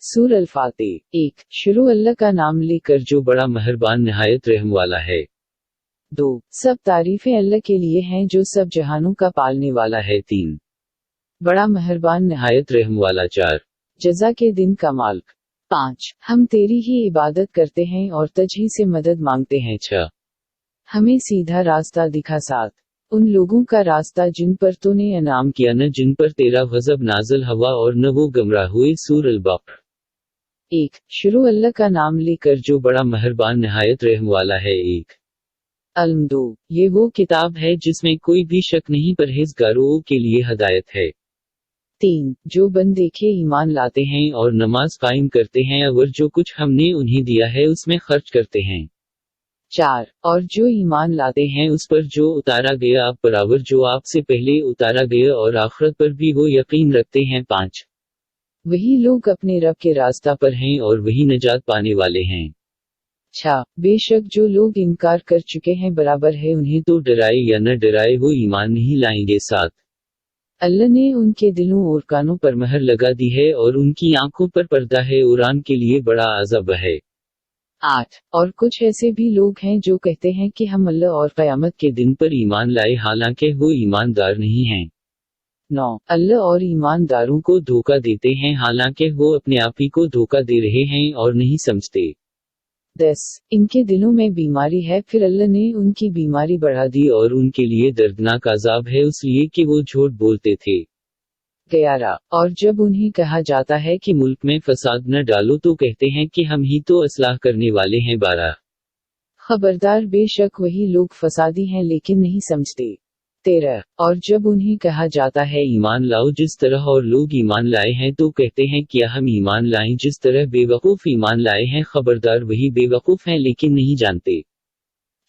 सूर अल-फातिह। 1। शुरू अल्लाह का नाम लेकर जो बड़ा मेहरबान निहायत रहम वाला है। 2। सब तारीफें अल्लाह के लिए हैं जो सब जहानों का पालने वाला है। 3। बड़ा मेहरबान निहायत रहम वाला। 4। जज़ा के दिन का मालिक। 5। हम तेरी ही इबादत करते हैं और तुझ ही से मदद मांगते हैं। 6। हमें सीधा रास्ता दिखा। 7। उन लोगों का रास्ता जिन पर तूने इनाम किया, न जिन पर तेरा गज़ब नाज़िल हुआ और न वो गुमराह हुए। सूर अल-बक़रा। 1। शुरू अल्लाह का नाम लेकर जो बड़ा मेहरबान निहायत रहम वाला है। 1। अल-2। ये वो किताब है जिसमें कोई भी शक नहीं, परहेज़गारों के लिए हदायत है। 3। जो बंदेखे ईमान लाते हैं और नमाज कायम करते हैं और जो कुछ हमने उन्हें दिया है उसमें खर्च करते हैं। 4। और जो ईमान लाते हैं उस पर जो उतारा गया आप बराबर जो आपसे पहले उतारा गया और आखिरत पर भी वो यकीन रखते हैं। 5। वही लोग अपने रब के रास्ता पर हैं और वही नजात पाने वाले हैं। 6। बेशक जो लोग इनकार कर चुके हैं बराबर है उन्हें तो डराए या न डराए वो ईमान नहीं लाएंगे। 7। अल्लाह ने उनके दिलों और कानों पर महर लगा दी है और उनकी आंखों पर पर्दा है और आन के लिए बड़ा अज़ब है। 8। और कुछ ऐसे भी लोग हैं जो कहते हैं कि हम अल्लाह और क़यामत के दिन पर ईमान लाए, हालांकि वो ईमानदार नहीं हैं। 9। अल्लाह और ईमानदारों को धोखा देते हैं हालांकि वो अपने आप ही को धोखा दे रहे हैं और नहीं समझते। 10। इनके दिलों में बीमारी है, फिर अल्लाह ने उनकी बीमारी बढ़ा दी और उनके लिए दर्दनाक अज़ाब है इसलिए कि वो झूठ बोलते थे। 11। और जब उन्हें कहा जाता है कि मुल्क में फसाद न डालो तो कहते हैं कि हम ही तो इस्लाह करने वाले हैं। 12। खबरदार बेशक वही लोग फसादी हैं लेकिन नहीं समझते। 13। और जब उन्हें कहा जाता है ईमान लाओ जिस तरह और लोग ईमान लाए हैं तो कहते हैं क्या हम ईमान लाएं जिस तरह बेवकूफ़ ईमान लाए हैं, खबरदार वही बेवकूफ़ हैं लेकिन नहीं जानते।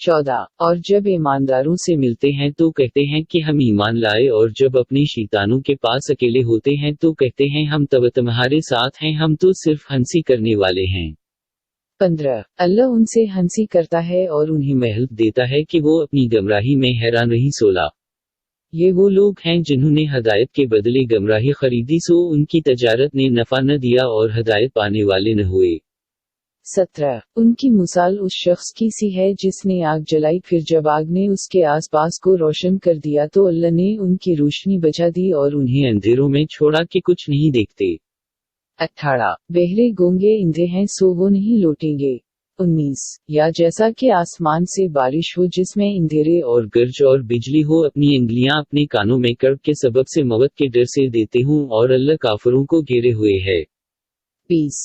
14। और जब ईमानदारों से मिलते हैं तो कहते हैं कि हम ईमान लाए और जब अपने शैतानों के पास अकेले होते हैं तो कहते हैं हम तब तुम्हारे साथ हैं, हम तो सिर्फ हंसी करने वाले हैं। 15। अल्लाह उनसे हंसी करता है और उन्हें महल देता है कि वो अपनी गमराही में हैरान रही। 16। ये वो लोग हैं जिन्होंने हदायत के बदले गमराही खरीदी सो उनकी तजारत ने नफा न दिया और हदायत पाने वाले न हुए। 17। उनकी मिसाल उस शख्स की सी है जिसने आग जलाई, फिर जब आग ने उसके आसपास को रोशन कर दिया तो अल्लाह ने उनकी रोशनी बचा दी और उन्हें अंधेरों में छोड़ा कि कुछ नहीं देखते। 18। बहरे गूंगे इंधे हैं सो वो नहीं लौटेंगे। 19। या जैसा कि आसमान से बारिश हो जिसमें अंधेरे और गर्ज और बिजली हो, अपनी अंगलियां अपने कानों में कर्ब के सबब से मौत के डर से देते हूँ और अल्लाह काफिरों को घेरे हुए है। 20।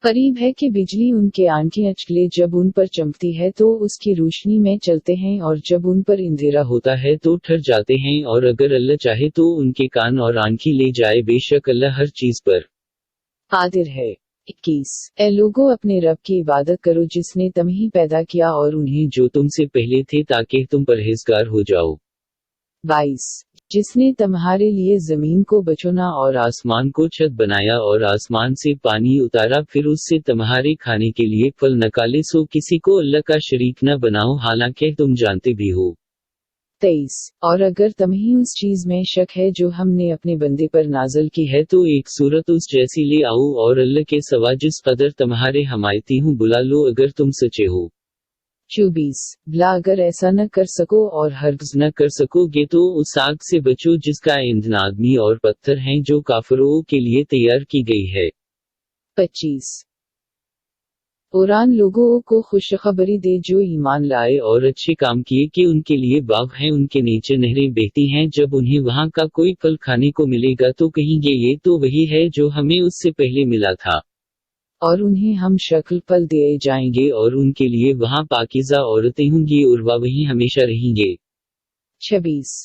करीब है कि बिजली उनके आंखें अचले जब उन पर चमकती है तो उसकी रोशनी में चलते हैं और जब उन पर अंधेरा होता है तो ठहर जाते हैं और अगर अल्लाह चाहे तो उनके कान और आंखें ले जाए, बेशक अल्लाह हर चीज पर कादिर है। 21। ए लोगों अपने रब की इबादत करो जिसने तुम्हें पैदा किया और उन्हें जो तुमसे पहले थे ताकि तुम परहेजगार हो जाओ। 22। जिसने तुम्हारे लिए जमीन को बचोना और आसमान को छत बनाया और आसमान से पानी उतारा फिर उससे तुम्हारे खाने के लिए फल निकाले, सो किसी को अल्लाह का शरीक न बनाओ हालांकि तुम जानते भी हो। 23। और अगर तुम्हें उस चीज में शक है जो हमने अपने बंदे पर नाज़िल की है तो एक सूरत उस जैसी ले आओ और अल्लाह के सिवा जिस कदर तुम्हारे हमायती हूँ बुला लो अगर तुम सच्चे हो। 24। भला अगर ऐसा न कर सको और हरगिज़ न कर सकोगे तो उस आग से बचो जिसका ईंधन आदमी और पत्थर हैं जो काफिरों के लिए तैयार की गई है। 25। कुरान लोगों को खुशखबरी दे जो ईमान लाए और अच्छे काम किए कि उनके लिए बाग हैं, उनके नीचे नहरें बहती हैं, जब उन्हें वहां का कोई फल खाने को मिलेगा तो कहेंगे ये तो वही है जो हमें उससे पहले मिला था, और उन्हें हम शक्ल फल दिए जाएंगे और उनके लिए वहां पाकीज़ा औरतें होंगी और वह वहीं हमेशा रहेंगे। 26।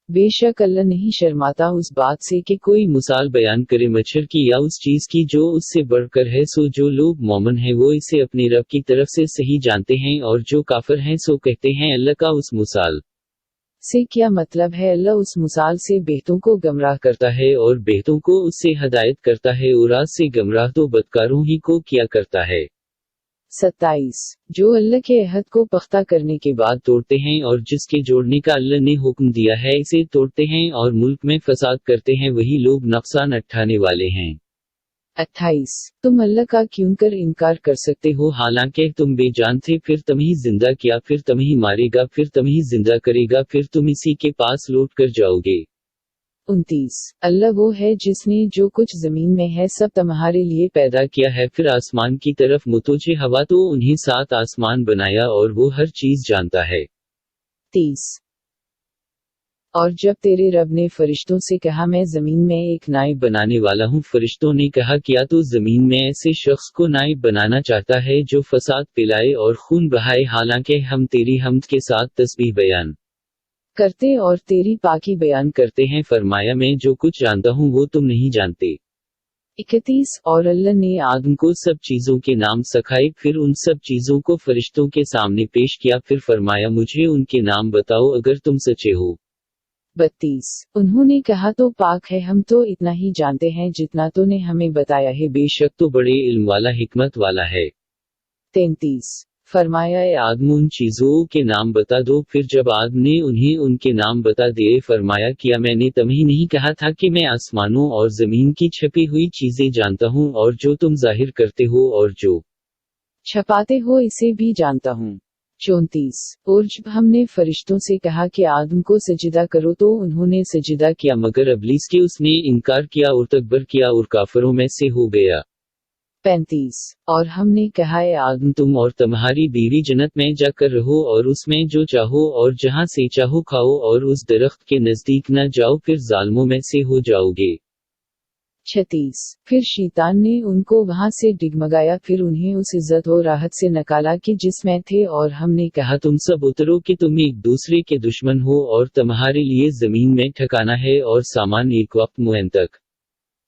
बेशक अल्लाह नहीं शर्माता उस बात से कि कोई मिसाल बयान करे मच्छर की या उस चीज की जो उससे बढ़कर है, सो जो लोग मोमिन हैं वो इसे अपने रब की तरफ से सही जानते हैं और जो काफिर हैं सो कहते हैं अल्लाह का उस मिसाल से क्या मतलब है। अल्लाह उस मिसाल से बेहतों को गमराह करता है और बेहतों को उससे हदायत करता है और आज से गमराह तो बदकारों ही को किया करता है। 27 जो अल्लाह के अहद को पख्ता करने के बाद तोड़ते हैं और जिसके जोड़ने का अल्लाह ने हुक्म दिया है इसे तोड़ते हैं और मुल्क में फसाद करते हैं वही लोग नुकसान उठाने वाले हैं। 28 तुम अल्लाह का क्यों कर इनकार कर सकते हो हालांकि तुम बेजान थे फिर तुम्हें जिंदा किया फिर तुम्हें मारेगा फिर तुम्हें जिंदा करेगा फिर तुम इसी के पास लौट कर जाओगे। 29 अल्लाह वो है जिसने जो कुछ जमीन में है सब तुम्हारे लिए पैदा किया है फिर आसमान की तरफ मुतोजे हवा तो उन्हें 7 आसमान बनाया और वो हर चीज जानता है। 30 और जब तेरे रब ने फरिश्तों से कहा मैं जमीन में एक नाइब बनाने वाला हूँ फरिश्तों ने कहा क्या तो जमीन में ऐसे शख्स को नाइब बनाना चाहता है जो फसाद पिलाए और खून बहाए हालांकि हम तेरी हम्द के साथ तस्बीह बयान करते और तेरी पाकी बयान करते हैं फरमाया मैं जो कुछ जानता हूँ वो तुम नहीं जानते। 31 और अल्लाह ने आदम को सब चीजों के नाम सिखाए फिर उन सब चीजों को फरिश्तों के सामने पेश किया फिर फरमाया मुझे उनके नाम बताओ अगर तुम सच्चे हो। 32 उन्होंने कहा तो पाक है हम तो इतना ही जानते हैं जितना तूने हमें बताया है बेशक तो बड़े इल्म वाला हिकमत वाला है। 33 फरमाया ए आदम उन चीजों के नाम बता दो फिर जब आदम ने उन्हें उनके नाम बता दिए फरमाया किया मैंने तुम्हें नहीं कहा था कि मैं आसमानों और जमीन की छपी हुई चीजें जानता हूँ और जो तुम जाहिर करते हो और जो छपाते हो इसे भी जानता हूँ। 34 और जब हमने फरिश्तों से कहा कि आदम को सजदा करो तो उन्होंने सजदा किया मगर अबलीस के उसने इनकार किया और तकबर किया और काफिरों में से हो गया। 35 और हमने कहा है आदम तुम और तुम्हारी बीवी जन्नत में जाकर रहो और उसमें जो चाहो और जहां से चाहो खाओ और उस दरख्त के नजदीक न जाओ फिर जालिमों में से हो जाओगे। 36 फिर शैतान ने उनको वहां से डिगमगाया फिर उन्हें उस इज्जत और राहत से निकाला कि जिसमें थे और हमने कहा तुम सब उतरो कि तुम एक दूसरे के दुश्मन हो और तुम्हारे लिए जमीन में ठिकाना है और सामान एक वक्त मुअय्यन तक।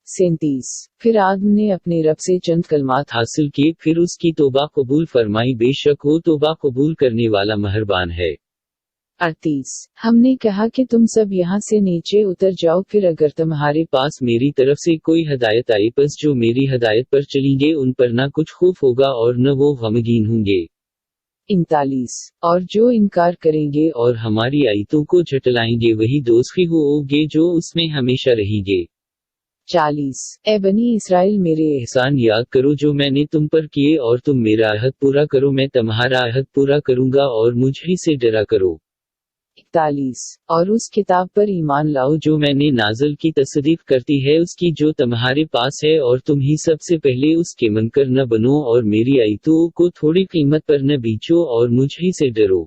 37 फिर आदम ने अपने रब से चंद कलमात हासिल किए फिर उसकी तौबा कबूल फरमाई बेशक वो तौबा कबूल करने वाला मेहरबान है। 38 हमने कहा कि तुम सब यहाँ से नीचे उतर जाओ फिर अगर तुम्हारे पास मेरी तरफ से कोई हदायत आई बस जो मेरी हदायत पर चलेंगे उन पर न कुछ खौफ होगा और न वो गमगीन होंगे। 39 और जो इनकार करेंगे और हमारी आयतों को झटलाएंगे वही दोज़खी होगे जो उसमें हमेशा रहेंगे। 40 ए बनी इसराइल मेरे एहसान याद करो जो मैंने तुम पर किए और तुम मेरा अहद पूरा करो मैं तुम्हारा अहद पूरा करूंगा और मुझ ही से डरा करो। 41 और उस किताब पर ईमान लाओ जो मैंने नाज़िल की तस्दीक करती है उसकी जो तुम्हारे पास है और तुम ही सबसे पहले उसके मुनकर न बनो और मेरी आयतों को थोड़ी कीमत पर न बेचो और मुझ ही से डरो।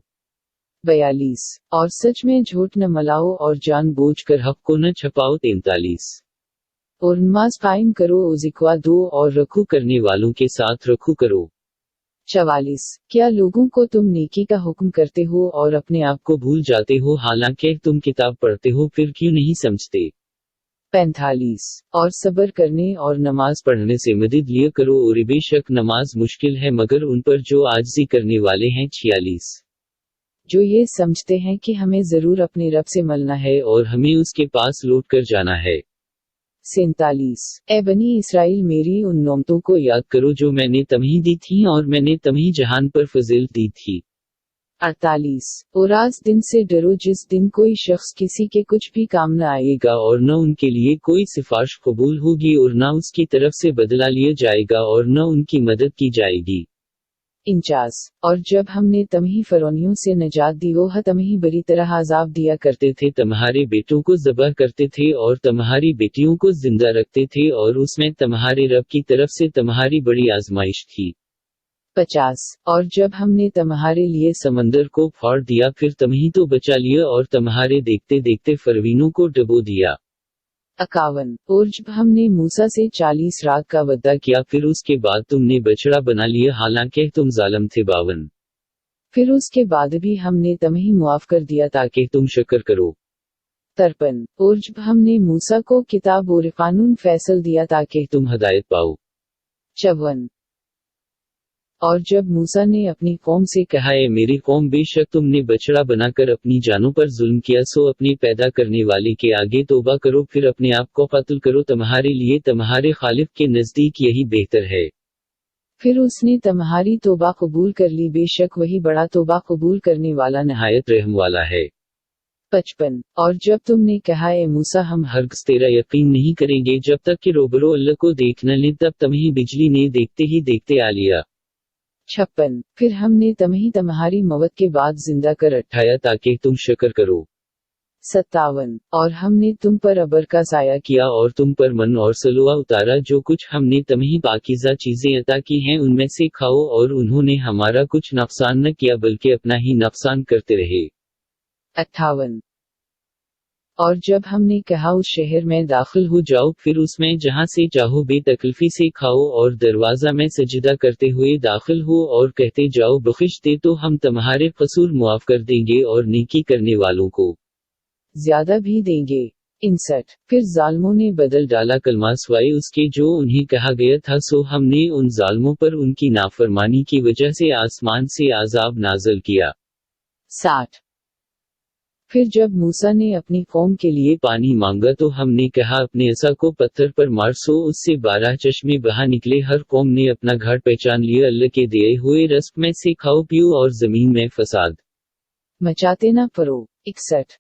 42 और सच में झूठ न मलाओ और जानबूझकर हक को न छपाओ। 43 और नमाज कायम करो ज़िक्वा दो और रखू करने वालों के साथ रखू करो। 44 क्या लोगों को तुम नेकी का हुक्म करते हो और अपने आप को भूल जाते हो हालांकि तुम किताब पढ़ते हो फिर क्यों नहीं समझते। 45 और सब्र करने और नमाज पढ़ने से मदद लिया करो और बेशक नमाज मुश्किल है मगर उन पर जो आजिज़ी करने वाले हैं। 46 जो ये समझते हैं कि हमें जरूर अपने रब से मिलना है और हमें उसके पास लौट कर जाना है। 47 ए बनी इसराइल मेरी उन नेमतों को याद करो जो मैंने तुम्हें दी थी और मैंने तुम्हें जहान पर फजील दी थी। 48 और आज दिन से डरो जिस दिन कोई शख्स किसी के कुछ भी काम न आएगा और न उनके लिए कोई सिफारिश कबूल होगी और न उसकी तरफ से बदला लिया जाएगा और न उनकी मदद की जाएगी। 49 और जब हमने तुम्हें फरौनियों से निजात दी वो तुम्हें बड़ी तरह अजाब दिया करते थे तुम्हारे बेटों को ज़बह करते थे और तुम्हारी बेटियों को जिंदा रखते थे और उसमें तुम्हारे रब की तरफ से तुम्हारी बड़ी आजमाइश थी। 50 और जब हमने तुम्हारे लिए समंदर को फाड़ दिया फिर तुम्हें तो बचा लिया और तुम्हारे देखते देखते फरवीनों को डुबो दिया। 51 और जब हमने मूसा से 40 रात का वादा किया फिर उसके बाद तुमने बछड़ा बना लिया हालांकि तुम जालिम थे। 52 फिर उसके बाद भी हमने तुम्हें मुआफ कर दिया ताकि तुम शुक्र करो। 53 और जब हमने मूसा को किताब और कानून फैसल दिया ताकि तुम हदायत पाओ। 54 और जब मूसा ने अपनी कौम से कहा है मेरी कौम बेशक तुमने बछड़ा बनाकर अपनी जानों पर जुल्म किया सो अपने पैदा करने वाले के आगे तौबा करो फिर अपने आप को कत्ल करो तुम्हारे लिए तुम्हारे खालिक के नजदीक यही बेहतर है। फिर उसने तुम्हारी तौबा कबूल कर ली, बेशक वही बड़ा तौबा कबूल करने वाला नहायत रहम वाला है। 55 और जब तुमने कहा ए मूसा हम हरगिज़ तेरा यकीन नहीं करेंगे जब तक कि रोबरो अल्लाह को देख न लें, तब तुम्हें बिजली ने देखते ही देखते आ लिया। 56 फिर हमने तुम्हें तुम्हारी मौत के बाद जिंदा कर उठाया ताकि तुम शुक्र करो। 57 और हमने तुम पर अबर का साया किया और तुम पर मन और सलवा उतारा, जो कुछ हमने तुम्हें पाकीज़ा चीजें अता की हैं उनमें से खाओ, और उन्होंने हमारा कुछ नुकसान न किया बल्कि अपना ही नुकसान करते रहे। 58 और जब हमने कहा उस शहर में दाखिल हो जाओ, फिर उसमें जहां से चाहो बेतकल्फी से खाओ, और दरवाजा में सजदा करते हुए दाखिल हो और कहते जाओ बख्शिश दे तो हम तुम्हारे कसूर मुआफ कर देंगे और नेकी करने वालों को ज्यादा भी देंगे। 59 फिर जालिमों ने बदल डाला कलमा सिवाय उसके जो उन्हें कहा गया था, सो हमने उन जालिमों पर उनकी नाफरमानी की वजह से आसमान से आजाब नाज़िल किया। 60 फिर जब मूसा ने अपनी कौम के लिए पानी मांगा तो हमने कहा अपने असा को पत्थर पर मार, सो उससे 12 चश्मे बहा निकले। हर कौम ने अपना घाट पहचान लिया। अल्लाह के दिए हुए रज़्क में से खाओ पियो और जमीन में फसाद मचाते ना पड़ो। 61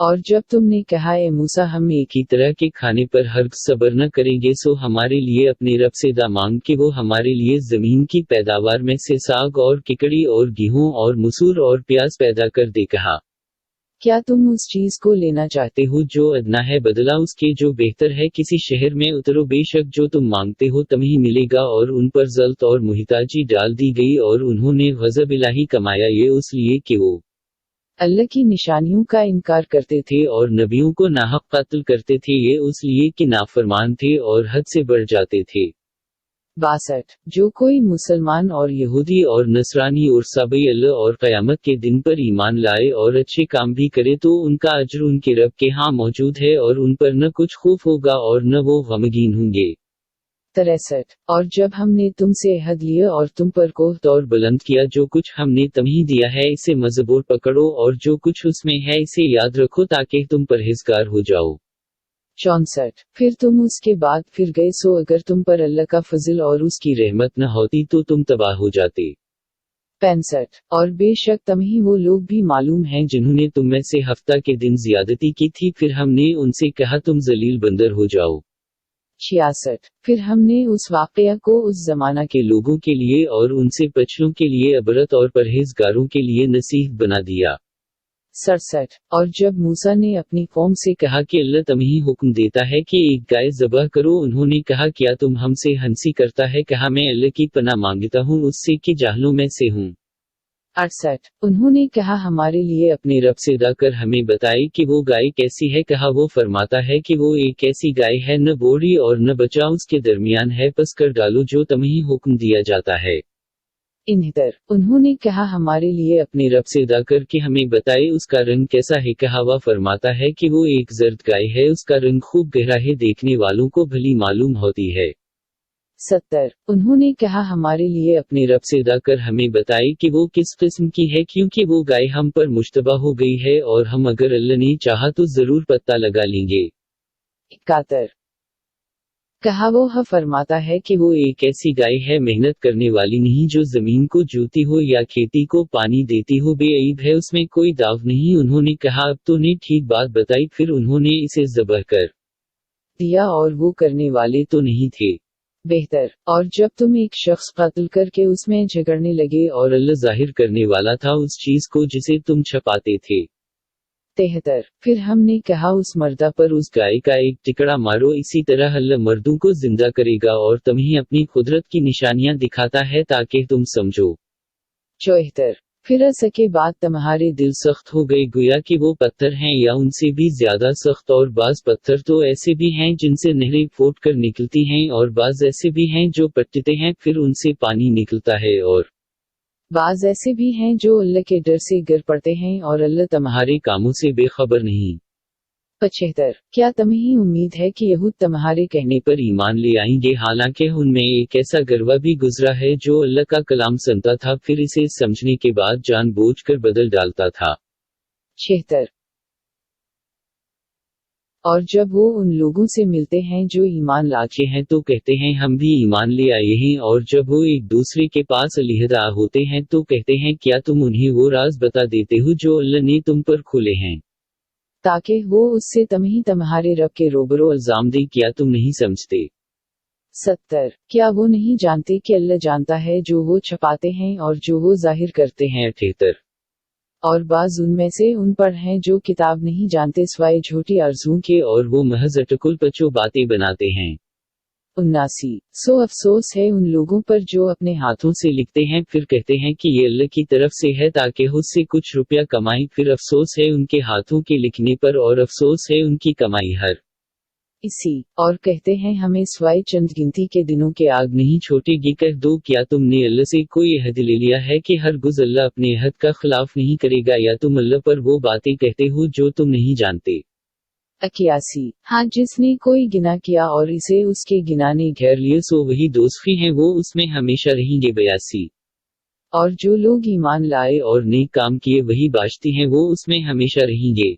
और जब तुमने कहा ए मूसा हम एक ही तरह के खाने पर हरगिज़ सब्र न करेंगे, सो हमारे लिए अपने रब से दा मांग कि वो हमारे लिए जमीन की पैदावार में से साग और किकड़ी और गेहूं और मसूर और प्याज पैदा कर दे। कहा क्या तुम उस चीज को लेना चाहते हो जो अदना है बदला उसके जो बेहतर है, किसी शहर में उतरो, बेशक जो तुम मांगते हो तुम्हें मिलेगा। और उन पर ज़ल्त और मुहिताजी डाल दी गई और उन्होंने गज़ब इलाही कमाया, ये उसलिए कि वो अल्लाह की निशानियों का इनकार करते थे और नबियों को नाहक कत्ल करते थे, ये उसलिए कि नाफरमान थे और हद से बढ़ जाते थे। 62 जो कोई मुसलमान और यहूदी और नसरानी और साबई अल्लाह और क़यामत के दिन पर ईमान लाए और अच्छे काम भी करे तो उनका अज्र उनके रब के हाँ मौजूद है, और उन पर न कुछ खौफ होगा और न वो गमगीन होंगे। 63 और जब हमने तुमसे अहद लिया और तुम पर कोहत और बुलंद किया, जो कुछ हमने तुम्हें दिया है इसे मज़बूर पकड़ो, और जो कुछ उसमें है इसे याद रखो ताकि तुम परहेज़गार हो जाओ। 64 फिर तुम उसके बाद फिर गए, सो अगर तुम पर अल्लाह का फजल और उसकी रहमत न होती तो तुम तबाह हो जाते। 65 और बेशक तुम्हें वो लोग भी मालूम हैं जिन्होंने तुम में से हफ्ता के दिन ज्यादती की थी, फिर हमने उनसे कहा तुम जलील बंदर हो जाओ। 66 फिर हमने उस वाक़या को उस जमाना के लोगों के लिए और उनसे पछलों के लिए अबरत और परहेजगारों के लिए नसीह बना दिया। 67 और जब मूसा ने अपनी कौम से कहा कि अल्लाह तुम्हें हुक्म देता है कि एक गाय ज़बह करो, उन्होंने कहा क्या तुम हमसे हंसी करता है। कहा मैं अल्लाह की पनाह मांगता हूँ उससे कि जाहलों में से हूँ। 68 उन्होंने कहा हमारे लिए अपने रब से दा कर हमें बताए कि वो गाय कैसी है। कहा वो फरमाता है कि वो एक ऐसी गाय है न बोरी और न बचा उसके दरमियान है, पस कर डालो जो तुम्हें हुक्म दिया जाता है। 69 उन्होंने कहा हमारे लिए अपने रब से दा कर कि हमें बताए उसका रंग कैसा है। कहा वह फरमाता है कि वो एक जर्द गाय है, उसका रंग खूब गहरा है, देखने वालों को भली मालूम होती है। 70 उन्होंने कहा हमारे लिए अपने रब से दा कर हमें बताए कि वो किस किस्म की है, क्योंकि वो गाय हम पर मुश्तबा हो गई है और हम अगर अल्लाह ने चाहा तो जरूर पता लगा लेंगे। 71 कहा वो फरमाता है कि वो एक ऐसी गाय है मेहनत करने वाली नहीं, जो जमीन को जोती हो या खेती को पानी देती हो, बेईब है उसमें कोई दाव नहीं। उन्होंने कहा अब तो ने ठीक बात बताई, फिर उन्होंने इसे ज़बह कर दिया और वो करने वाले तो नहीं थे बेहतर। और जब तुम एक शख्स कत्ल करके उसमें झगड़ने लगे और अल्लाह जाहिर करने वाला था उस चीज को जिसे तुम छपाते थे। 73 फिर हमने कहा उस मर्दा पर उस गाय का एक टिकड़ा मारो, इसी तरह अल्लाह मर्दों को जिंदा करेगा और तुम्हें अपनी कुदरत की निशानियां दिखाता है ताकि तुम समझो। 74 फिर असके बाद तुम्हारे दिल सख्त हो गए गोया कि वो पत्थर हैं या उनसे भी ज्यादा सख्त, और बाज पत्थर तो ऐसे भी हैं जिनसे नहरें फूट कर निकलती हैं और बाज ऐसे भी हैं जो पटते हैं फिर उनसे पानी निकलता है, और बाज ऐसे भी हैं जो अल्लाह के डर से गिर पड़ते हैं और अल्लाह तुम्हारे कामों से बेखबर नहीं। 75 क्या तुम्हें उम्मीद है कि यहूद तुम्हारे कहने पर ईमान ले आएंगे, हालांकि उनमें एक ऐसा गरवा भी गुजरा है जो अल्लाह का कलाम सुनता था फिर इसे समझने के बाद जानबूझकर बदल डालता था। 76 اور جب وہ ان لوگوں سے ملتے ہیں جو ایمان لاتے ہیں تو کہتے ہیں ہم بھی ایمان لے آئے ہیں، اور جب وہ ایک دوسرے کے پاس علیحدہ ہوتے ہیں تو کہتے ہیں کیا تم انہیں وہ راز بتا دیتے ہو جو اللہ نے تم پر کھولے ہیں، تاکہ وہ اس سے تمہارے رب کے روبرو الزام دے، کیا تم نہیں سمجھتے؟ 70 کیا وہ نہیں جانتے کہ اللہ جانتا ہے جو وہ چھپاتے ہیں اور جو وہ ظاہر کرتے ہیں؟ 78 اور بعض ان میں سے ان پر ہیں جو کتاب نہیں جانتے سوائے جھوٹی آرزوؤں کے، اور وہ محض اٹکل پچو باتیں بناتے ہیں۔ 79 سو افسوس ہے ان لوگوں پر جو اپنے ہاتھوں سے لکھتے ہیں پھر کہتے ہیں کہ یہ اللہ کی طرف سے ہے تاکہ اس سے کچھ روپیہ کمائیں، پھر افسوس ہے ان کے ہاتھوں کے لکھنے پر اور افسوس ہے ان کی کمائی ہر اسی، اور کہتے ہیں ہمیں سوائے چند گنتی کے دنوں کے آگ نہیں چھوٹے گی۔ کہہ دو کیا تم نے اللہ سے کوئی عہد لے لیا ہے کہ ہرگز اللہ اپنے عہد کا خلاف نہیں کرے گا، یا تم اللہ پر وہ باتیں کہتے ہو جو تم نہیں جانتے؟ 81 ہاں جس نے کوئی گناہ کیا اور اسے اس کے گناہ نے گھیر لیا سو وہی دوزخی ہیں، وہ اس میں ہمیشہ رہیں گے۔ 82 اور جو لوگ ایمان لائے اور نیک کام کیے وہی باشتی ہیں، وہ اس میں ہمیشہ رہیں گے۔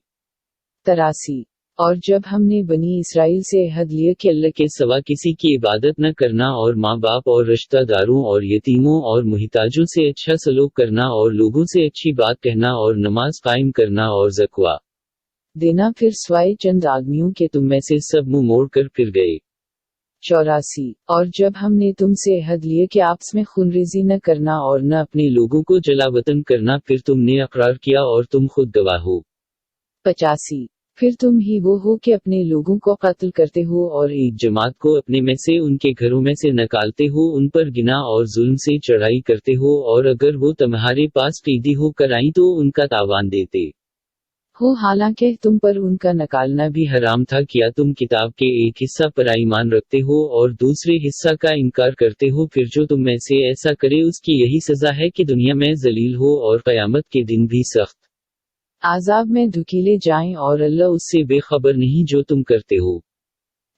83 اور جب ہم نے بنی اسرائیل سے عہد لیا کہ اللہ کے سوا کسی کی عبادت نہ کرنا، اور ماں باپ اور رشتہ داروں اور یتیموں اور محتاجوں سے اچھا سلوک کرنا، اور لوگوں سے اچھی بات کہنا، اور نماز قائم کرنا، اور زکوٰۃ دینا، پھر سوائے چند آدمیوں کے تم میں سے سب منہ موڑ کر پھر گئے۔ 84 اور جب ہم نے تم سے عہد لیا کہ آپس میں خونریزی نہ کرنا اور نہ اپنے لوگوں کو جلا وطن کرنا، پھر تم نے اقرار کیا اور تم خود گواہ ہو۔ 85 پھر تم ہی وہ ہو کہ اپنے لوگوں کو قتل کرتے ہو اور ایک جماعت کو اپنے میں سے ان کے گھروں میں سے نکالتے ہو، ان پر گناہ اور ظلم سے چڑھائی کرتے ہو، اور اگر وہ تمہارے پاس قیدی ہو کر آئیں تو ان کا تاوان دیتے ہو، حالانکہ تم پر ان کا نکالنا بھی حرام تھا۔ کیا تم کتاب کے ایک حصہ پر ایمان رکھتے ہو اور دوسرے حصہ کا انکار کرتے ہو؟ پھر جو تم میں سے ایسا کرے اس کی یہی سزا ہے کہ دنیا میں ذلیل ہو اور قیامت کے دن بھی سخت عذاب میں دھکیلے جائیں، اور اللہ اس سے بے خبر نہیں جو تم کرتے ہو۔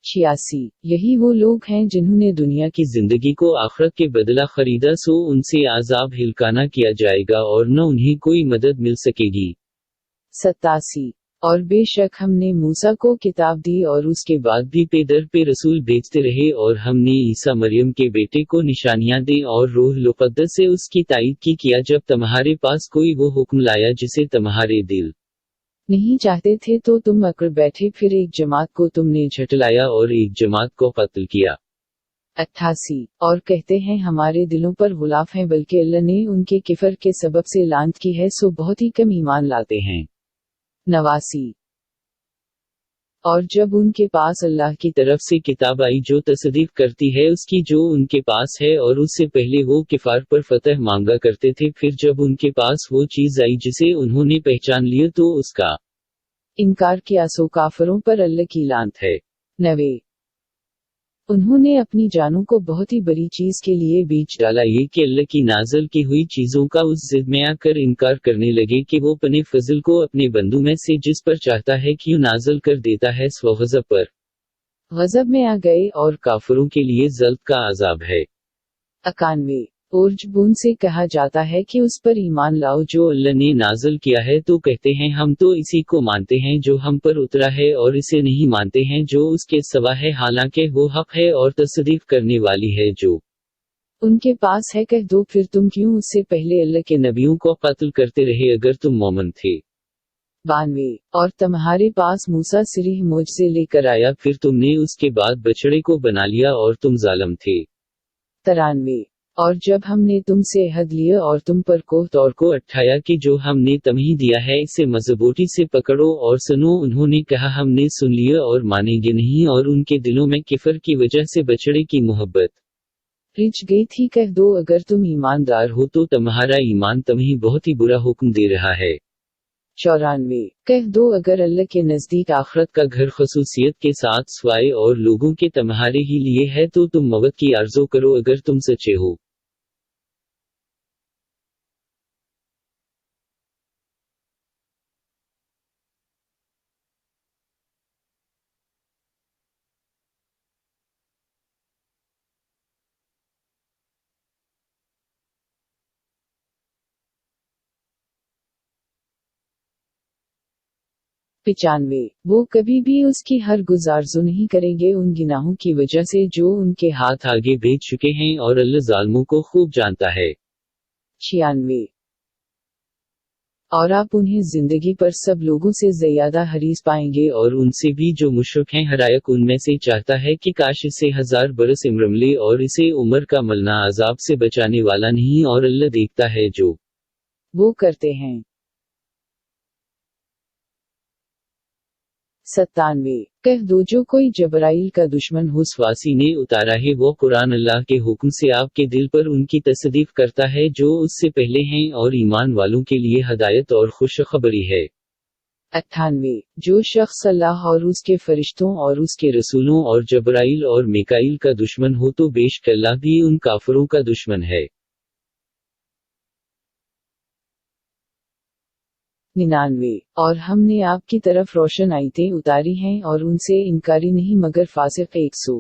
86 یہی وہ لوگ ہیں جنہوں نے دنیا کی زندگی کو آخرت کے بدلہ خریدا، سو ان سے عذاب ہلکانہ کیا جائے گا اور نہ انہیں کوئی مدد مل سکے گی۔ 87 اور بے شک ہم نے موسیٰ کو کتاب دی اور اس کے بعد بھی پے در پہ رسول بھیجتے رہے، اور ہم نے عیسیٰ مریم کے بیٹے کو نشانیاں دیں اور روح القدس سے اس کی تائید کی، کیا جب تمہارے پاس کوئی وہ حکم لایا جسے تمہارے دل نہیں چاہتے تھے تو تم اکڑ بیٹھے، پھر ایک جماعت کو تم نے جھٹلایا اور ایک جماعت کو قتل کیا۔ 88 اور کہتے ہیں ہمارے دلوں پر غلاف ہیں، بلکہ اللہ نے ان کے کفر کے سبب سے لعنت کی ہے، سو بہت ہی کم ایمان لاتے ہیں۔ 89 اور جب ان کے پاس اللہ کی طرف سے کتاب آئی جو تصدیق کرتی ہے اس کی جو ان کے پاس ہے، اور اس سے پہلے وہ کفار پر فتح مانگا کرتے تھے، پھر جب ان کے پاس وہ چیز آئی جسے انہوں نے پہچان لیا تو اس کا انکار کیا، سو کافروں پر اللہ کی لعنت ہے۔ 90 انہوں نے اپنی جانوں کو بہت ہی بڑی چیز کے لیے بیچ ڈالا، یہ کہ اللہ کی نازل کی ہوئی چیزوں کا اس ضد میں آ کر انکار کرنے لگے کہ وہ اپنے فضل کو اپنے بندوں میں سے جس پر چاہتا ہے کیوں نازل کر دیتا ہے، سو غضب پر غضب میں آ گئے، اور کافروں کے لیے ذلت کا عذاب ہے۔ 91 اور جب ان سے کہا جاتا ہے کہ اس پر ایمان لاؤ جو اللہ نے نازل کیا ہے تو کہتے ہیں ہم تو اسی کو مانتے ہیں جو ہم پر اترا ہے، اور اسے نہیں مانتے ہیں جو اس کے سوا ہے، حالانکہ وہ حق ہے اور تصدیق کرنے والی ہے جو ان کے پاس ہے۔ کہہ دو پھر تم کیوں اس سے پہلے اللہ کے نبیوں کو قتل کرتے رہے اگر تم مومن تھے؟ 92 اور تمہارے پاس موسیٰ صریح معجزے لے کر آیا، پھر تم نے اس کے بعد بچڑے کو بنا لیا اور تم ظالم تھے۔ 93 اور جب ہم نے تم سے عہد لیا اور تم پر کوہ طور کو اٹھایا کہ جو ہم نے تمہیں دیا ہے اسے مضبوطی سے پکڑو اور سنو، انہوں نے کہا ہم نے سن لیا اور مانیں گے نہیں، اور ان کے دلوں میں کفر کی وجہ سے بچڑے کی محبت رچ گئی تھی۔ کہہ دو اگر تم ایماندار ہو تو تمہارا ایمان تمہیں بہت ہی برا حکم دے رہا ہے۔ 94 کہہ دو اگر اللہ کے نزدیک آخرت کا گھر خصوصیت کے ساتھ سوائے اور لوگوں کے تمہارے ہی لیے ہے تو تم موت کی آرزو کرو اگر تم سچے ہو۔ 95 वो कभी भी उसकी हर गुजारजू नहीं करेंगे उन गुनाहों की वजह से जो उनके हाथ आगे भेज चुके हैं और अल्लाह जालिमों को खूब जानता है। 96 और आप उन्हें जिंदगी पर सब लोगों से ज्यादा हरीस पाएंगे और उनसे भी जो मुशरिक हैं हरायक उनमें से चाहता है कि काश इसे 1000 बरस इम्र मिले और इसे उम्र का मलना अजाब से बचाने वाला नहीं और अल्लाह देखता है जो वो करते हैं। 97 कह दो जो कोई जबराइल का दुश्मन हो स्वासी ने उतारा है वो कुरान अल्लाह के हुक्म से आपके दिल पर उनकी तस्दीक करता है जो उससे पहले हैं और ईमान वालों के लिए हदायत और खुशखबरी है। 98 जो शख्स अल्लाह और उसके फरिश्तों और उसके रसूलों और जबराइल और मिकाइल का दुश्मन हो तो बेशक अल्लाह भी उन काफिरों का दुश्मन है। 99 और हमने आपकी तरफ रोशन आयतें उतारी हैं और उनसे इनकारी नहीं मगर फासिक 100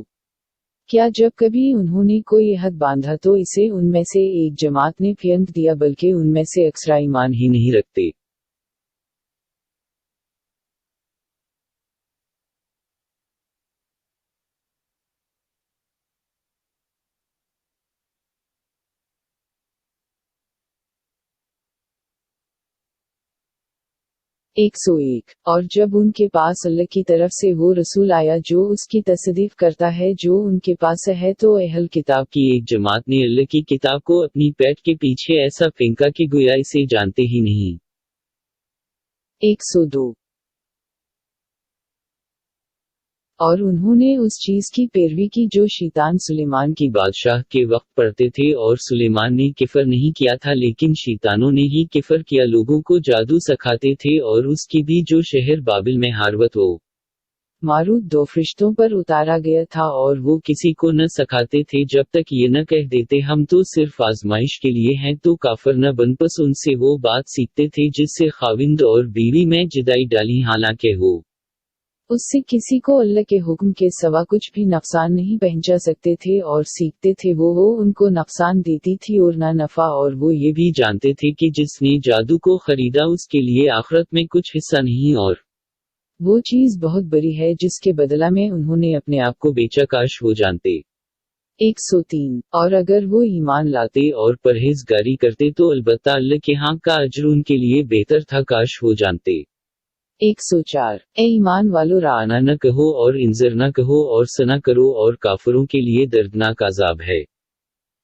क्या जब कभी उन्होंने कोई अहद बांधा तो इसे उनमें से एक जमात ने फेंक दिया बल्कि उनमें से अक्सर ईमान ही नहीं रखते। 101 और जब उनके पास अल्लाह की तरफ से वो रसूल आया जो उसकी तस्दीक करता है जो उनके पास है तो अहल किताब की एक जमात ने अल्लाह की किताब को अपनी पैठ के पीछे ऐसा फेंका कि गोया इसे जानते ही नहीं। 102 और उन्होंने उस चीज की पैरवी की जो शैतान सुलेमान की बादशाह के वक्त पढ़ते थे और सुलेमान ने किफर नहीं किया था लेकिन शैतानों ने ही किफर किया लोगों को जादू सिखाते थे और उसकी भी जो शहर बाबिल में हारवत हो मारूत 2 फरिश्तों पर उतारा गया था और वो किसी को न सिखाते थे जब तक ये न कह देते हम तो सिर्फ आजमाइश के लिए हैं तो काफर न बनपस उनसे वो बात सीखते थे जिससे खाविंद और बीवी में जुदाई डाली हालांकि हो उससे किसी को अल्लाह के हुक्म के सिवा कुछ भी नुकसान नहीं पहुंचा सकते थे और सीखते थे वो उनको नुकसान देती थी और ना नफा और वो ये भी जानते थे कि जिसने जादू को खरीदा उसके लिए आखिरत में कुछ हिस्सा नहीं और वो चीज बहुत बड़ी है जिसके बदला में उन्होंने अपने आप को बेचा काश वो जानते। 103 और अगर वो ईमान लाते और परहेजगारी करते तो अलबत्ता अल्लाह के यहाँ का अजर उनके लिए बेहतर था काश वो जानते। 104 ए ईमान वालो राना न कहो और इंजर न कहो और सना करो और काफरों के लिए दर्दनाक अजाब है।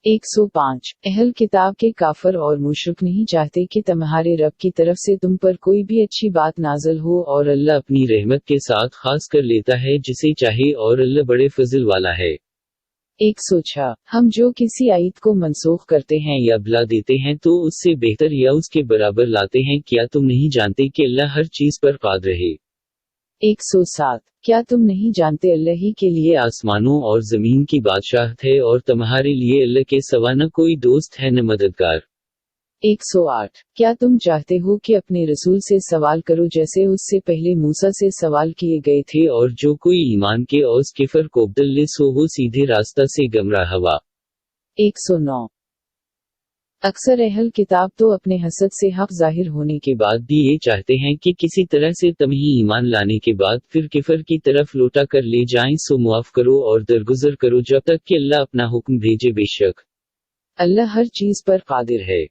105 अहल किताब के काफर और मुशरिक नहीं चाहते कि तुम्हारे रब की तरफ से तुम पर कोई भी अच्छी बात नाज़िल हो और अल्लाह अपनी रहमत के साथ खास कर लेता है जिसे चाहे और अल्लाह बड़े फजल वाला है। 106 हम जो किसी आयत को मनसूख करते हैं या भुला देते हैं तो उससे बेहतर या उसके बराबर लाते हैं क्या तुम नहीं जानते कि अल्लाह हर चीज पर कादिर है। 107 क्या तुम नहीं जानते अल्लाह ही के लिए आसमानों और जमीन की बादशाहत है और तुम्हारे लिए अल्लाह के सिवा न कोई दोस्त है न मददगार। 108 क्या तुम चाहते हो कि अपने रसूल से सवाल करो जैसे उससे पहले मूसा से सवाल किए गए थे और जो कोई ईमान के औस किफर को बदल सो वो सीधे रास्ता से गमराह हुआ। 109 अक्सर अहल किताब तो अपने हसद से हक जाहिर होने के बाद भी ये चाहते हैं कि किसी तरह से तुम ही ईमान लाने के बाद फिर किफर की तरफ लौटा कर ले जाएं सो मुआफ करो और दरगुजर करो जब तक कि अल्लाह अपना हुक्म भेजे बेशक अल्लाह हर चीज पर कादिर है।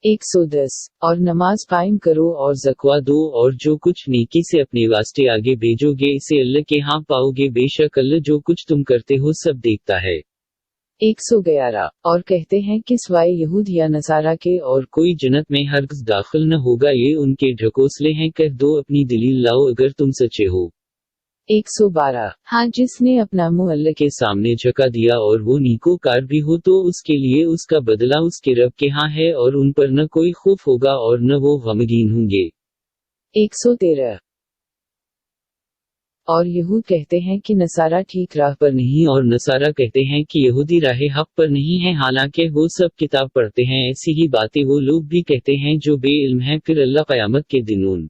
110 और नमाज कायम करो और ज़कवा दो और जो कुछ नेकी से अपने वास्ते आगे भेजोगे इसे अल्लाह के यहाँ पाओगे बेशक अल्लाह जो कुछ तुम करते हो सब देखता है। 111 और कहते हैं कि सिवाय यहूद या नसारा के और कोई जन्नत में हरगिज़ दाखिल न होगा ये उनके ढकोसले हैं कह दो अपनी दलील लाओ अगर तुम सच्चे हो। 112 हाँ जिसने अपना मुंह अल्लाह के सामने झुका दिया और वो नीकोकार भी हो तो उसके लिए उसका बदला उसके रब के यहाँ है और उन पर न कोई खौफ होगा और न वो गमगीन होंगे। 113 और यहूद कहते हैं कि नसारा ठीक राह पर नहीं और नसारा कहते हैं कि यहूदी राह हक पर नहीं है हालांकि वो सब किताब पढ़ते हैं ऐसी ही बातें वो लोग भी कहते हैं जो बेइल्म हैं फिर अल्लाह क़यामत के दिन उन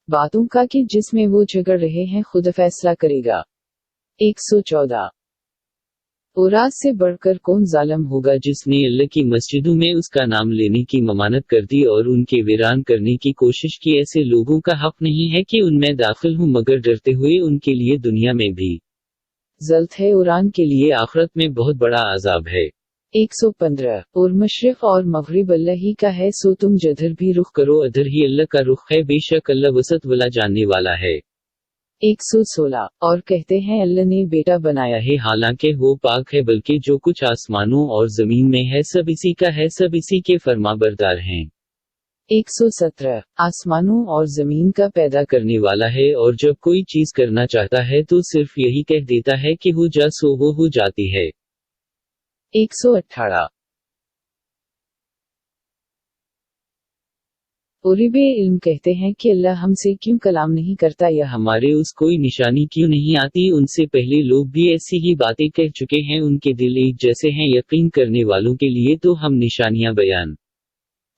बातों का कि जिसमें वो झगड़ रहे हैं खुद फैसला करेगा। 114 औराज से बढ़कर कौन जालिम होगा जिसने अल्लाह की मस्जिदों में उसका नाम लेने की ममानत कर दी और उनके वीरान करने की कोशिश की। ऐसे लोगों का हक नहीं है कि उनमें दाखिल हूँ, मगर डरते हुए उनके लिए दुनिया में भी जल्द है और आन के लिए आखिरत में बहुत बड़ा अजाब है। 115 और मशरिक और मगरिब अल्लाह ही का है, सो तुम जिधर भी रुख करो अधर ही अल्लाह का रुख है, बेशक अल्लाह वसत वाला जानने वाला है। 116 और कहते हैं अल्लाह ने बेटा बनाया है, हालांकि वो पाक है, बल्कि जो कुछ आसमानों और जमीन में है सब इसी का है, सब इसी के फरमाबरदार हैं। 117 आसमानों और जमीन का पैदा करने वाला है, और जब कोई चीज करना चाहता है तो सिर्फ यही कह देता है कि हो जा, सो वो हो जाती है। 118 उरिबे इल्म कहते हैं कि अल्लाह हमसे क्यों कलाम नहीं करता या हमारे उस कोई निशानी क्यों नहीं आती। उनसे पहले लोग भी ऐसी ही बातें कह चुके हैं, उनके दिल एक जैसे हैं, यकीन करने वालों के लिए तो हम निशानियां बयान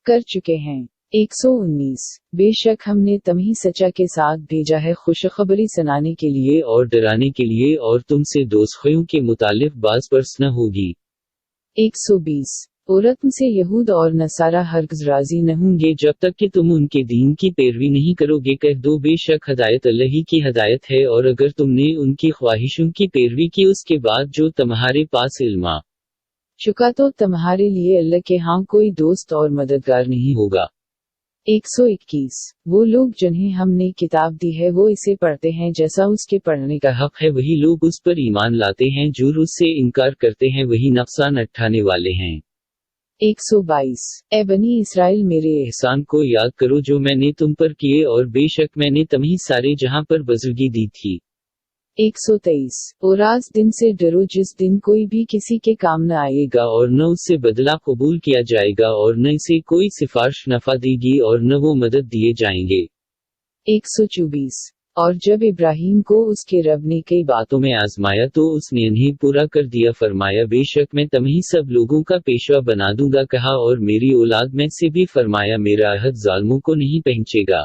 कर चुके हैं। 119 बेशक हमने तुम्हें सच्चा के साथ भेजा है, खुशखबरी सुनाने के लिए और डराने के लिए, और तुमसे दोस्तों के मुतालिक बास बरस न होगी। 120 औरत से यहूद और नसारा हरगिज़ राजी न होंगे जब तक कि तुम उनके दीन की पैरवी नहीं करोगे। कह दो बेशक हदायत अल्लाह ही की हदायत है, और अगर तुमने उनकी ख्वाहिशों की पैरवी की उसके बाद जो तुम्हारे पास इल्म आ चुका तो तुम्हारे लिए अल्लाह के यहाँ कोई दोस्त और मददगार नहीं होगा। 121 वो लोग जिन्हें हमने किताब दी है वो इसे पढ़ते हैं जैसा उसके पढ़ने का हक है, वही लोग उस पर ईमान लाते हैं, जो उससे इनकार करते हैं वही नुकसान उठाने वाले हैं। 122 ए बनी इसराइल मेरे एहसान को याद करो जो मैंने तुम पर किए, और बेशक मैंने तुम्हें सारे जहां पर बुजुर्गी दी थी। 123 और आज दिन से डरो जिस दिन कोई भी किसी के काम न आएगा और न उससे बदला कबूल किया जाएगा, और न इसे कोई सिफारिश नफा देगी और न वो मदद दिए जाएंगे। 124 और जब इब्राहिम को उसके रब ने कई बातों में आजमाया तो उसने इन्हें पूरा कर दिया, फरमाया बेशक मैं तुम्हें सब लोगों का पेशवा बना दूंगा, कहा और मेरी औलाद में से भी, फरमाया मेरा अहद जालिमों को नहीं पहुंचेगा।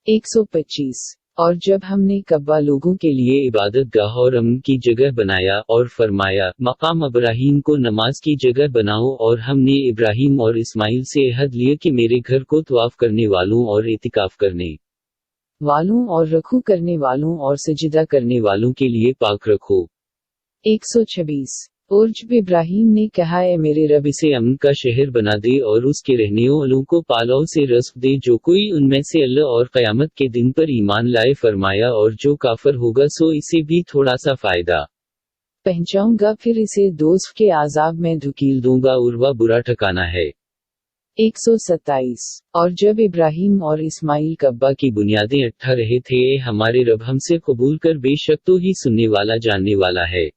125 और जब हमने कब्बा लोगों के लिए इबादत गाह और अमन की जगह बनाया, और फरमाया मकाम इब्राहिम को नमाज की जगह बनाओ, और हमने इब्राहिम और इस्माइल से अहद लिया कि मेरे घर को तवाफ करने वालों और इतिकाफ करने वालों और रखू करने वालों और सजदा करने वालों के लिए पाक रखो। 126 और जब इब्राहिम ने कहा ए मेरे रब इसे अमन का शहर बना दे और उसके रहने वालों को पालाव से रज़्क़ दे, जो कोई उनमें से अल्लाह और क़यामत के दिन पर ईमान लाए, फरमाया और जो काफिर होगा सो इसे भी थोड़ा सा फायदा पहुंचाऊंगा, फिर इसे दोज़ख के आज़ाब में धुकील दूंगा, और वह बुरा ठिकाना है। 127 और जब इब्राहिम और इस्माइल कब्बा की बुनियादें अट्ठा रहे थे, ए हमारे रब हमसे कबूल कर, बेशक तो ही सुनने वाला जानने वाला है।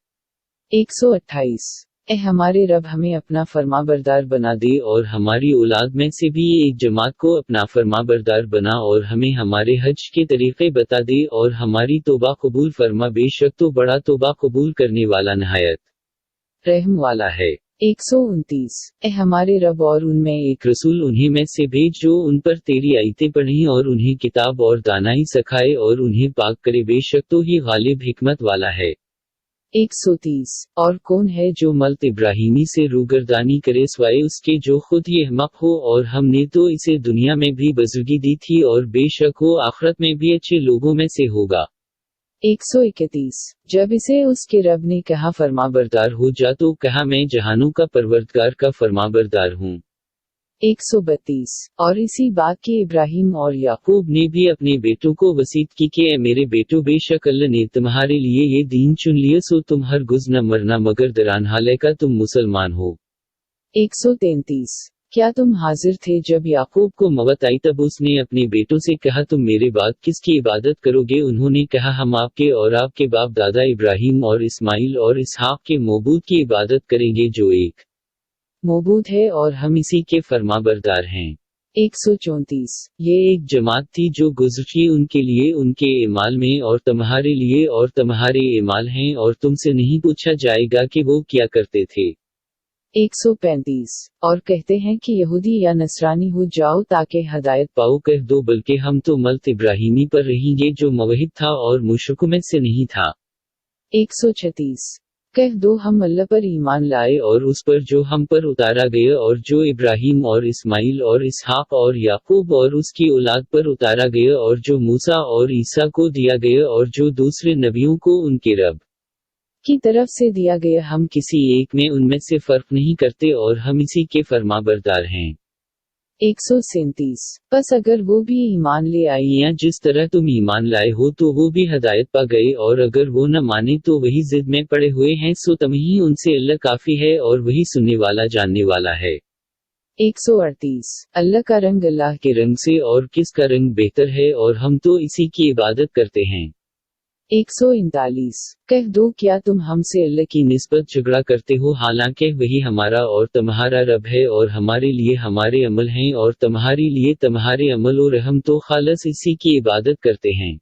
128 ए हमारे रब हमें अपना फरमाबरदार बना दे और हमारी औलाद में से भी एक जमात को अपना फरमाबरदार बना, और हमें हमारे हज के तरीक़े बता दे और हमारी तौबा कबूल फरमा, बेशक तो बड़ा तौबा कबूल करने वाला नहायत रहम वाला है। 129 ए हमारे रब और उनमें एक रसूल उन्हीं में से भेज जो उन पर तेरी आयतें पढ़ी और उन्हें किताब और दानाई सिखाए और उन्हें पाक करे, बेशक तो ही गालिब हिकमत वाला है। 130 और कौन है जो मल्त इब्राहिमी से रूगर्दानी करे स्वाए उसके जो खुद ये अहमक हो, और हमने तो इसे दुनिया में भी बुजुर्गी दी थी और बेशक वो आखिरत में भी अच्छे लोगों में से होगा। 131 जब इसे उसके रब ने कहा फरमाबरदार हो जा, तो कहा मैं जहानों का परवरदगार का फरमाबरदार हूँ। 132 और इसी बात की इब्राहिम और याकूब ने भी अपने बेटों को वसीयत की कि ए मेरे बेटो, बेशक अल्लाह ने तुम्हारे लिए ये दीन चुन लिया, सो तुम हर गुज न मरना मगर दरान हाले का तुम मुसलमान हो। 133 क्या तुम हाजिर थे जब याकूब को मौत आई, तब उसने अपने बेटों से कहा तुम मेरे बाद किसकी इबादत करोगे? उन्होंने कहा हम आपके और आपके बाप दादा इब्राहिम और इस्माइल और इसहाक के मौबूद की इबादत करेंगे जो एक मौबूद है, और हम इसी के फरमाबरदार हैं। 134 ये एक जमात थी जो गुज़री, उनके लिए उनके इमाल में और तुम्हारे लिए और तुम्हारे इमाल हैं, और तुमसे नहीं पूछा जाएगा कि वो क्या करते थे। 135 और कहते हैं कि यहूदी या नसरानी हो जाओ ताकि हदायत पाओ, कह दो बल्कि हम तो मल्त इब्राहिमी पर रहेंगे जो मवहिब था और मुशरिकों में से नहीं था। 136 कह दो हम अल्लाह पर ईमान लाए और उस पर जो हम पर उतारा गया और जो इब्राहिम और इस्माइल और इसहाक और याकूब और उसकी औलाद पर उतारा गया और जो मूसा और ईसा को दिया गया और जो दूसरे नबियों को उनके रब की तरफ से दिया गया, हम किसी एक में उनमें से फर्क नहीं करते और हम इसी के फरमाबरदार हैं। 137। बस अगर वो भी ईमान ले आए या जिस तरह तुम ईमान लाए हो तो वो भी हदायत पा गए, और अगर वो न माने तो वही जिद में पड़े हुए हैं, सो तमही उनसे अल्लाह काफी है और वही सुनने वाला जानने वाला है। 138। अल्लाह का रंग अल्लाह के रंग से और किसका रंग बेहतर है, और हम तो इसी की इबादत करते हैं। 139। कह दो क्या तुम हमसे अल्लाह की निस्बत झगड़ा करते हो, हालांकि वही हमारा और तुम्हारा रब है, और हमारे लिए हमारे अमल हैं और तुम्हारे लिए तुम्हारे अमल, और हम तो खालस इसी की इबादत करते हैं।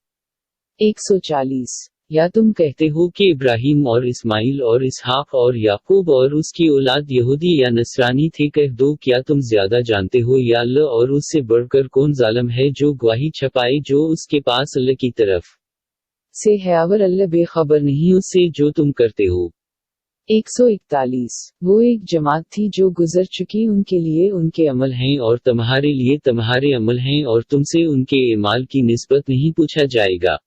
140। या तुम कहते हो कि इब्राहिम और इस्माइल और इसहाक और याकूब और उसकी औलाद यहूदी या नसरानी थे, कह दो क्या तुम ज्यादा जानते हो या अल्लाह, और उससे बढ़कर कौन जालिम है जो गवाही छपाए जो उसके पास अल्लाह की तरफ से है, और अल्लाह बेखबर नहीं उससे जो तुम करते हो। 141। वो एक जमात थी जो गुजर चुकी, उनके लिए उनके अमल हैं और तुम्हारे लिए तुम्हारे अमल हैं, और तुमसे उनके एमाल की निस्बत नहीं पूछा जाएगा।